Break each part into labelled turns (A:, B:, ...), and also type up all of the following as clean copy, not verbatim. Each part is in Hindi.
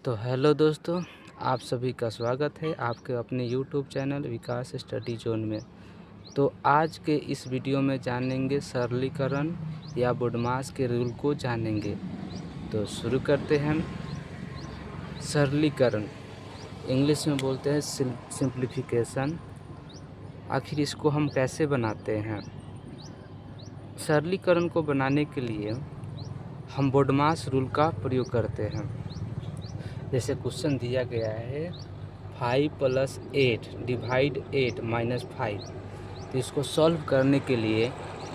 A: तो हेलो दोस्तों, आप सभी का स्वागत है आपके अपने यूट्यूब चैनल विकास स्टडी जोन में। तो आज के इस वीडियो में जानेंगे सरलीकरण या बुडमास के रूल को जानेंगे। तो शुरू करते हैं। सरलीकरण इंग्लिश में बोलते हैं सिंप्लीफिकेशन। आखिर इसको हम कैसे बनाते हैं? सरलीकरण को बनाने के लिए हम बुडमास रूल का प्रयोग करते हैं। जैसे क्वेश्चन दिया गया है 5 + 8 डिवाइड 8 - 5। तो इसको सॉल्व करने के लिए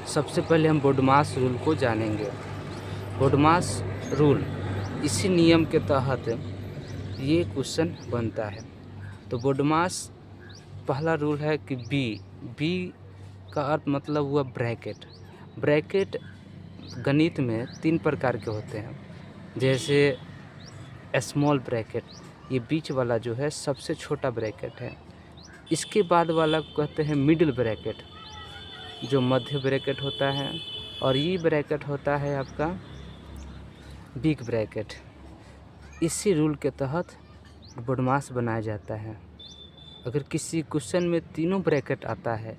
A: सबसे पहले हम बुडमास रूल को जानेंगे। बुडमास रूल इसी नियम के तहत ये क्वेश्चन बनता है। तो बुडमास पहला रूल है कि बी का अर्थ मतलब हुआ ब्रैकेट। ब्रैकेट गणित में 3 प्रकार के होते हैं। जैसे स्मॉल ब्रैकेट, ये बीच वाला जो है सबसे छोटा ब्रैकेट है। इसके बाद वाला कहते हैं मिडिल ब्रैकेट, जो मध्य ब्रैकेट होता है। और ये ब्रैकेट होता है आपका बिग ब्रैकेट। इसी रूल के तहत बुडमास बनाया जाता है। अगर किसी क्वेश्चन में तीनों ब्रैकेट आता है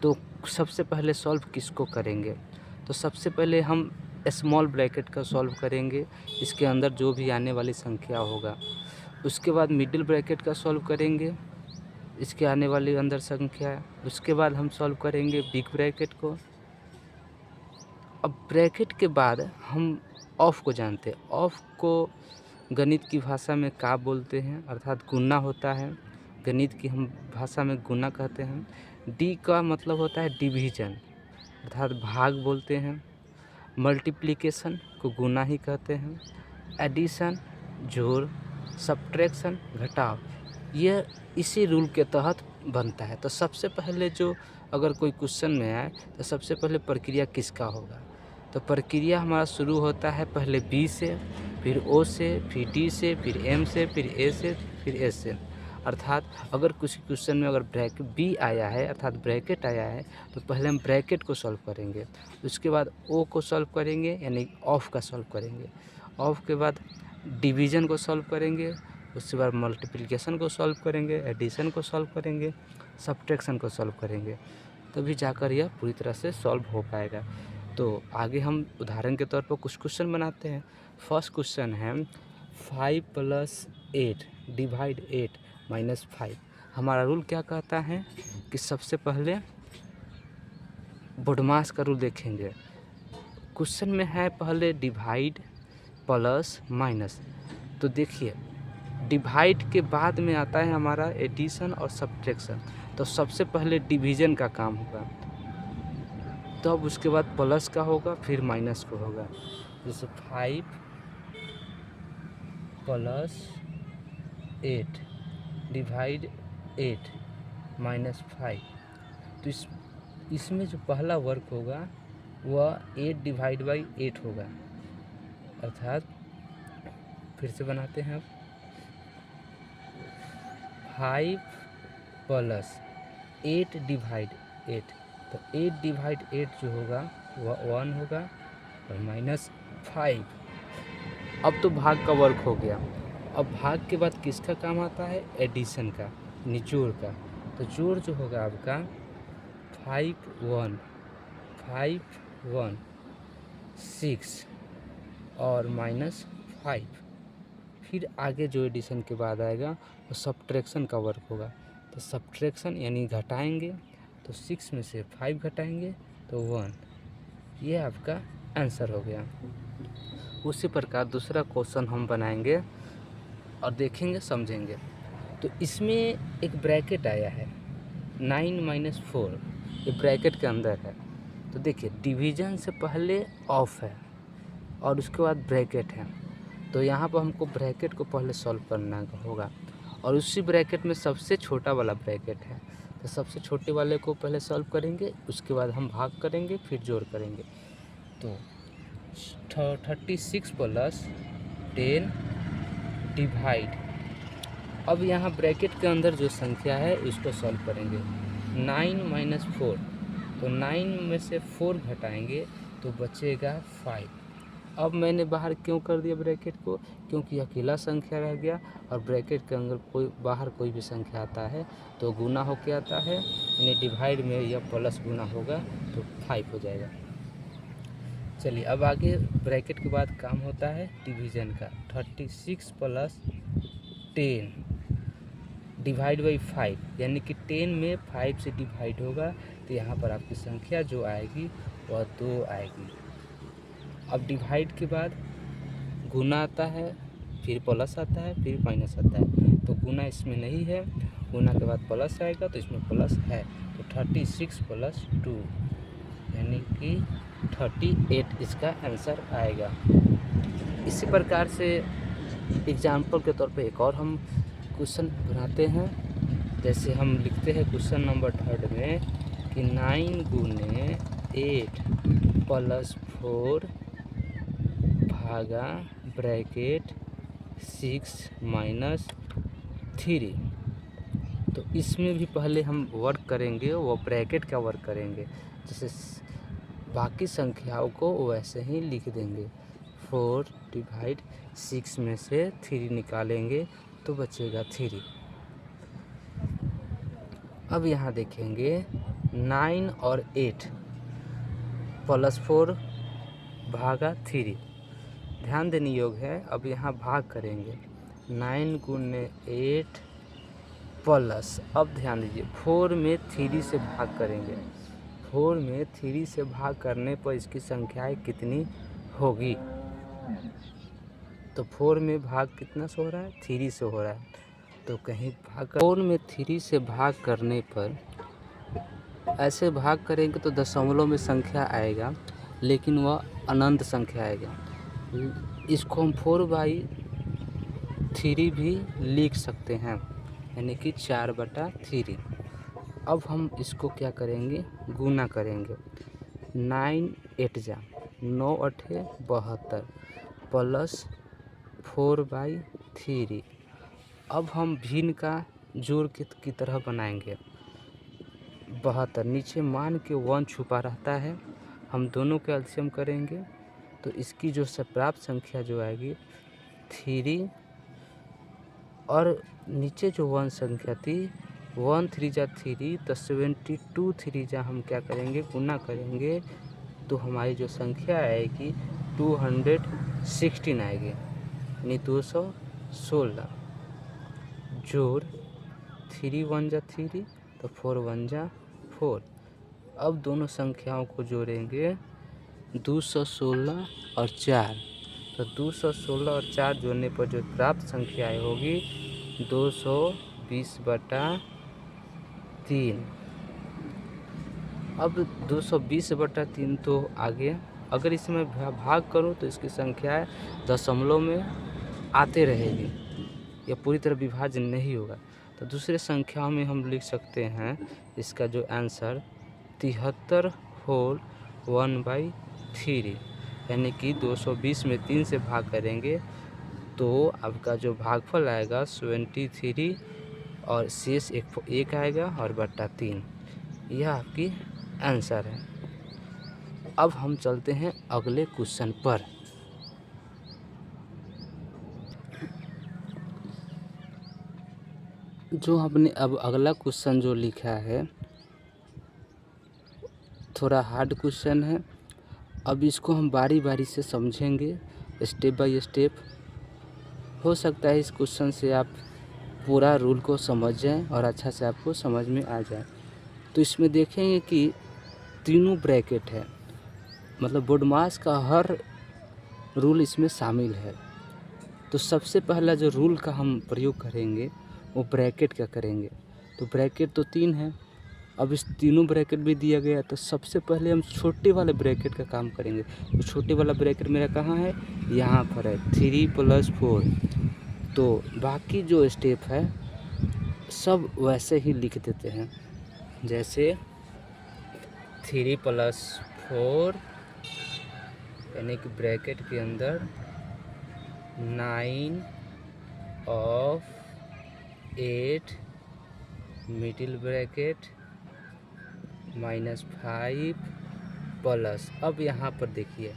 A: तो सबसे पहले सॉल्व किसको करेंगे? तो सबसे पहले हम स्मॉल ब्रैकेट का सॉल्व करेंगे, इसके अंदर जो भी आने वाली संख्या होगा। उसके बाद मिडिल ब्रैकेट का सॉल्व करेंगे, इसके आने वाली अंदर संख्या। उसके बाद हम सॉल्व करेंगे बिग ब्रैकेट को। अब ब्रैकेट के बाद हम ऑफ को जानते हैं। ऑफ को गणित की भाषा में का बोलते हैं, अर्थात गुना होता है। गणित की हम भाषा में गुना कहते हैं। डी का मतलब होता है डिवीजन, अर्थात भाग बोलते हैं। मल्टीप्लिकेशन को गुना ही कहते हैं। एडिशन जोड़, सब्ट्रैक्शन घटाव, यह इसी रूल के तहत बनता है। तो सबसे पहले जो अगर कोई क्वेश्चन में आए तो सबसे पहले प्रक्रिया किसका होगा? तो प्रक्रिया हमारा शुरू होता है पहले बी से, फिर ओ से, फिर डी से, फिर एम से, फिर ए से, फिर एस से। अर्थात अगर कुछ क्वेश्चन में अगर ब्रैकेट बी आया है अर्थात ब्रैकेट आया है तो पहले हम ब्रैकेट को सॉल्व करेंगे। उसके बाद ओ को सॉल्व करेंगे, यानी ऑफ का सॉल्व करेंगे। ऑफ के बाद डिवीज़न को सॉल्व करेंगे। उसके बाद मल्टीप्लिकेशन को सॉल्व करेंगे, एडिशन को सॉल्व करेंगे, सब्ट्रैक्शन को सॉल्व करेंगे। तभी जाकर यह पूरी तरह से सॉल्व हो पाएगा। तो आगे हम उदाहरण के तौर पर कुछ क्वेश्चन बनाते हैं। फर्स्ट क्वेश्चन है 5 + 8 डिवाइड 8 - 5। हमारा रूल क्या कहता है कि सबसे पहले बुडमास का रूल देखेंगे। क्वेश्चन में है पहले डिवाइड प्लस माइनस। तो देखिए, डिवाइड के बाद में आता है हमारा एडिशन और सब्ट्रैक्शन। तो सबसे पहले डिवीज़न का काम होगा, तब उसके बाद प्लस का होगा, फिर माइनस को होगा। जैसे 5 + 8 डिवाइड 8 - 5। तो इसमें जो पहला वर्क होगा वह 8 डिवाइड बाई 8 होगा। अर्थात फिर से बनाते हैं। 5 + 8 डिवाइड 8। तो 8 डिवाइड 8 जो होगा वह 1 होगा और -5। अब तो भाग का वर्क हो गया। अब भाग के बाद किसका काम आता है? एडिशन का, निचोड़ का। तो जोड़ जो होगा आपका 5 1 5 1 6 और -5। फिर आगे जो एडिशन के बाद आएगा वो सब्ट्रैक्शन का वर्क होगा। तो सब्ट्रैक्शन यानी घटाएंगे, तो 6 में से 5 घटाएंगे तो 1। ये आपका आंसर हो गया। उसी प्रकार दूसरा क्वेश्चन हम बनाएंगे और देखेंगे, समझेंगे। तो इसमें एक ब्रैकेट आया है 9 - 4, ये ब्रैकेट के अंदर है। तो देखिए, डिवीज़न से पहले ऑफ है और उसके बाद ब्रैकेट है। तो यहाँ पर हमको ब्रैकेट को पहले सॉल्व करना होगा और उसी ब्रैकेट में सबसे छोटा वाला ब्रैकेट है। तो सबसे छोटे वाले को पहले सॉल्व करेंगे, उसके बाद हम भाग करेंगे, फिर जोड़ करेंगे। तो 36 + 10 डिवाइड, अब यहाँ ब्रैकेट के अंदर जो संख्या है इसको सॉल्व करेंगे। 9 - 4, तो 9 में से 4 घटाएंगे तो बचेगा 5। अब मैंने बाहर क्यों कर दिया ब्रैकेट को, क्योंकि अकेला संख्या रह गया और ब्रैकेट के अंदर बाहर कोई भी संख्या आता है तो गुना होके आता है, यानी डिवाइड में यह प्लस गुना होगा तो 5 हो जाएगा। चलिए अब आगे ब्रैकेट के बाद काम होता है डिवीज़न का। 36 + 10 डिवाइड बाई 5, यानी कि 10 में 5 से डिवाइड होगा तो यहाँ पर आपकी संख्या जो आएगी वह 2 आएगी। अब डिवाइड के बाद गुना आता है, फिर प्लस आता है, फिर माइनस आता है, तो गुना इसमें नहीं है, गुना के बाद प्लस आएगा तो इसमें प्लस है, तो 36 + 2 यानी कि 38 इसका आंसर आएगा। इसी प्रकार से एग्जाम्पल के तौर पे एक और हम क्वेश्चन बनाते हैं। जैसे हम लिखते हैं क्वेश्चन नंबर 3 में कि 9 × 8 + 4 भागा ब्रैकेट 6 - 3। तो इसमें भी पहले हम वर्क करेंगे, वो ब्रैकेट का वर्क करेंगे, जैसे बाकी संख्याओं को वैसे ही लिख देंगे। 4/6 में से 3 निकालेंगे तो बचेगा 3। अब यहाँ देखेंगे 9 और 8 + 4 भागा 3, ध्यान देने योग्य है। अब यहाँ भाग करेंगे 9 × 8 प्लस, अब ध्यान दीजिए 4 में 3 से भाग करेंगे, 4 में 3 से भाग करने पर इसकी संख्याएं कितनी होगी, तो 4 में भाग कितना से हो रहा है, 3 से हो रहा है, तो कहीं भाग 4 में 3 से भाग करने पर ऐसे भाग करेंगे तो दशमलव में संख्या आएगा, लेकिन वह अनंत संख्या आएगा। इसको हम 4/3 भी लिख सकते हैं, यानी कि 4/3। अब हम इसको क्या करेंगे, गुना करेंगे। 9 8 जा 9 8 72 प्लस 4/3। अब हम भिन्न का जोड़ की तरह बनाएंगे। 72 नीचे मान के 1 छुपा रहता है, हम दोनों के एलसीएम करेंगे तो इसकी जो प्राप्त संख्या जो आएगी 3, और नीचे जो 1 संख्या थी 1 3 जा 3, तो 72 3 जा हम क्या करेंगे, गुना करेंगे तो हमारी जो संख्या आएगी 216 आएगी, यानी 216 जोड़ 3 1 जा 3, तो 4 1 जा 4। अब दोनों संख्याओं को जोड़ेंगे 216 और 4, तो 216 और 4 जोड़ने पर जो प्राप्त संख्याएँ होगी 220/3। अब 220/3 तो आगे अगर इसमें भाग करूं तो इसकी संख्याएँ दशमलव में आते रहेगी, यह पूरी तरह विभाजन नहीं होगा। तो दूसरे संख्याओं में हम लिख सकते हैं इसका जो आंसर 73 होल 1/3, यानी कि 220 में 3 से भाग करेंगे तो आपका जो भागफल आएगा 73 और शेष एक आएगा और बटा 3, यह आपकी आंसर है। अब हम चलते हैं अगले क्वेश्चन पर। जो हमने अब अगला क्वेश्चन जो लिखा है थोड़ा हार्ड क्वेश्चन है। अब इसको हम बारी बारी से समझेंगे, स्टेप बाय स्टेप। हो सकता है इस क्वेश्चन से आप पूरा रूल को समझ जाएं और अच्छा से आपको समझ में आ जाए। तो इसमें देखेंगे कि तीनों ब्रैकेट है, मतलब बोडमास का हर रूल इसमें शामिल है। तो सबसे पहला जो रूल का हम प्रयोग करेंगे वो ब्रैकेट का करेंगे। तो ब्रैकेट तो 3 है, अब इस तीनों ब्रैकेट भी दिया गया, तो सबसे पहले हम छोटे वाले ब्रैकेट का काम करेंगे। तो छोटे वाला ब्रैकेट मेरा कहाँ है, यहाँ पर है 3 + 4। तो बाकी जो स्टेप है सब वैसे ही लिख देते हैं, जैसे 3 + 4 यानी कि ब्रैकेट के अंदर 9 of 8 मिडिल ब्रैकेट -5 प्लस, अब यहाँ पर देखिए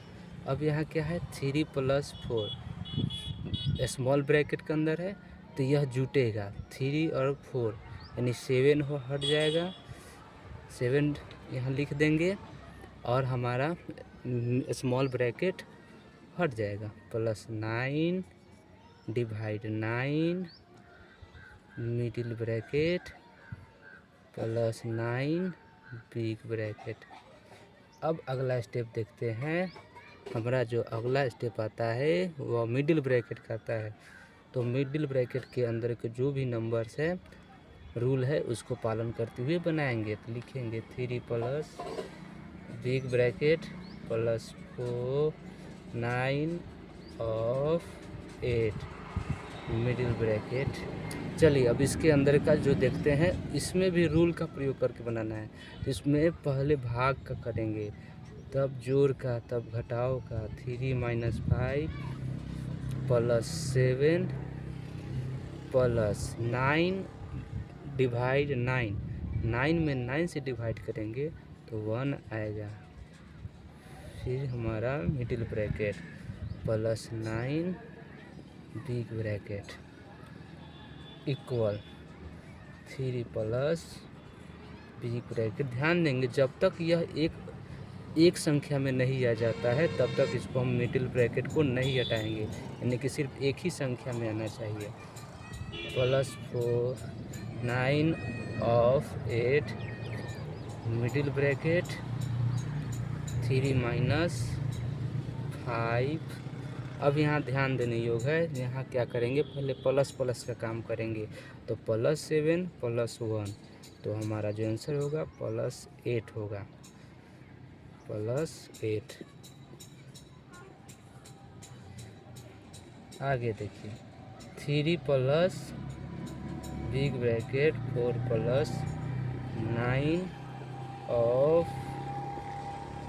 A: अब यहाँ क्या है 3 + 4 स्मॉल ब्रैकेट के अंदर है तो यह जुटेगा 3 और 4 यानी 7 हो हट जाएगा, 7 यहाँ लिख देंगे और हमारा स्मॉल ब्रैकेट हट जाएगा +9 divide 9 middle bracket +9 big bracket. अब अगला स्टेप देखते हैं। हमारा जो अगला स्टेप आता है वह मिडिल ब्रैकेट का आता है। तो मिडिल ब्रैकेट के अंदर के जो भी नंबर्स है रूल है उसको पालन करते हुए बनाएंगे। तो लिखेंगे 3 plus big bracket +4 9 of 8 middle bracket. चलिए अब इसके अंदर का जो देखते हैं इसमें भी रूल का प्रयोग करके बनाना है। तो इसमें पहले भाग का करेंगे, तब जोड़ का, तब घटाव का। 3 - 5 +7 +9 डिवाइड 9 9 में 9 से डिवाइड करेंगे तो 1 आएगा। फिर हमारा middle bracket +9 big bracket equal 3 plus big bracket. ध्यान देंगे जब तक यह एक संख्या में नहीं आ जाता है तब तक इसको हम मिडिल ब्रैकेट को नहीं हटाएंगे, यानी कि सिर्फ एक ही संख्या में आना चाहिए। +4 9 ऑफ 8 मिडिल ब्रैकेट 3 - 5। अब यहाँ ध्यान देने योग्य है, यहाँ क्या करेंगे पहले प्लस प्लस का काम करेंगे। तो +7 +1 तो हमारा जो आंसर होगा +8 होगा, +8। आगे देखिए 3 plus big bracket 4 +9 of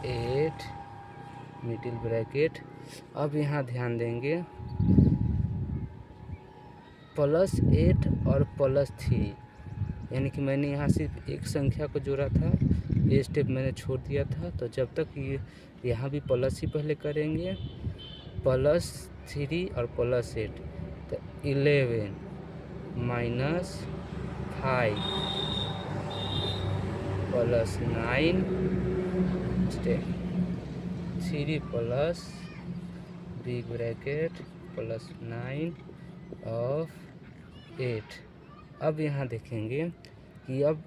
A: 8 middle bracket. अब यहाँ ध्यान देंगे +8 और +3, यानी कि मैंने यहाँ सिर्फ एक संख्या को जोड़ा था, ये स्टेप मैंने छोड़ दिया था। तो जब तक ये यहाँ भी प्लस ही पहले करेंगे +3 और +8 तो 11 - 5 +9 step 3 plus big bracket +9 of 8। अब यहाँ देखेंगे कि अब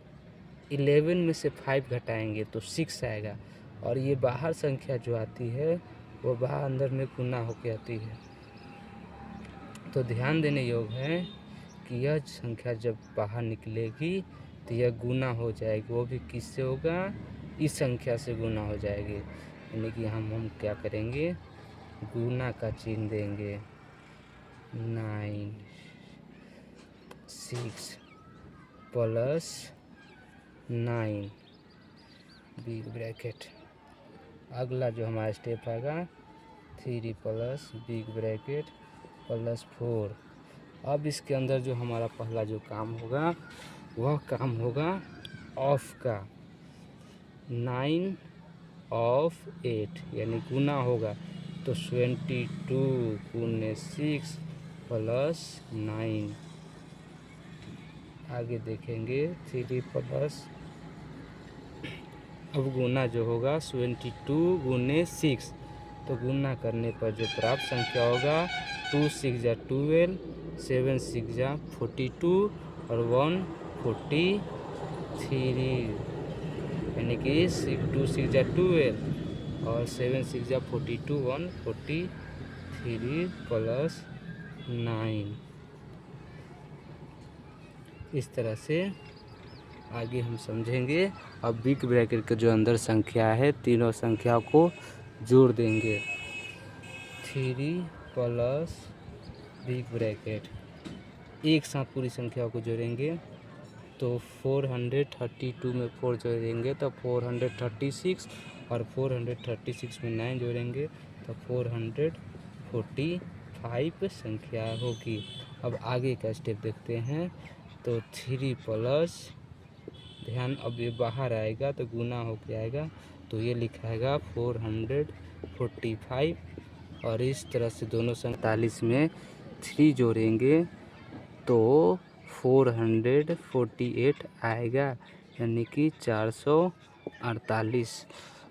A: 11 में से 5 घटाएंगे तो 6 आएगा, और ये बाहर संख्या जो आती है वो बाहर अंदर में गुना होकर आती है। तो ध्यान देने योग्य है कि यह संख्या जब बाहर निकलेगी तो यह गुना हो जाएगी, वो भी किससे होगा, इस संख्या से गुना हो जाएगी। यानी कि हम क्या करेंगे, गुना का चिन्ह देंगे। 9 6 +9 बिग ब्रैकेट। अगला जो हमारा स्टेप आएगा 3 प्लस बिग ब्रैकेट +4। अब इसके अंदर जो हमारा पहला जो काम होगा वह काम होगा ऑफ का। 9 ऑफ 8 यानी गुना होगा, तो 22 × 6 +9। आगे देखेंगे 3 प्लस, अब गुना जो होगा 22 × 6, तो गुना करने पर जो प्राप्त संख्या होगा 2 6 × 12 7 6 × 42 और 1 43, यानी कि 2 6 × 12 और 7 6 × 42 1 43 +9। इस तरह से आगे हम समझेंगे। अब बिग ब्रैकेट के जो अंदर संख्या है तीनों संख्या को जोड़ देंगे। 3 प्लस बिग ब्रैकेट, एक साथ पूरी संख्या को जोड़ेंगे तो 432 में 4 जोड़ेंगे तो 436, और 436 में 9 जोड़ेंगे तो 445 संख्या होगी। अब आगे का स्टेप देखते हैं। तो 3 प्लस, ध्यान अब ये बाहर आएगा तो गुना होके आएगा, तो ये लिखाएगा 445 और इस तरह से दोनों 47 में 3 जोड़ेंगे तो 448 आएगा, यानी कि 448।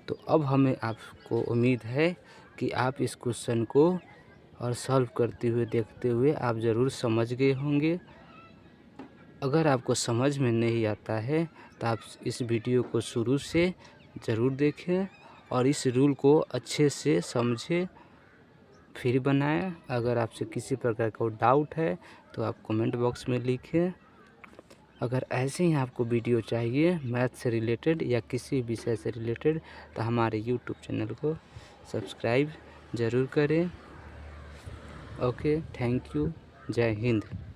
A: तो अब हमें आपको उम्मीद है कि आप इस क्वेश्चन को और सॉल्व करते हुए देखते हुए आप ज़रूर समझ गए होंगे। अगर आपको समझ में नहीं आता है तो आप इस वीडियो को शुरू से ज़रूर देखें और इस रूल को अच्छे से समझें फिर बनाएं। अगर आपसे किसी प्रकार का डाउट है तो आप कमेंट बॉक्स में लिखें। अगर ऐसे ही आपको वीडियो चाहिए मैथ से रिलेटेड या किसी विषय से रिलेटेड तो हमारे यूट्यूब चैनल को सब्सक्राइब ज़रूर करें। ओके, थैंक यू, जय हिंद।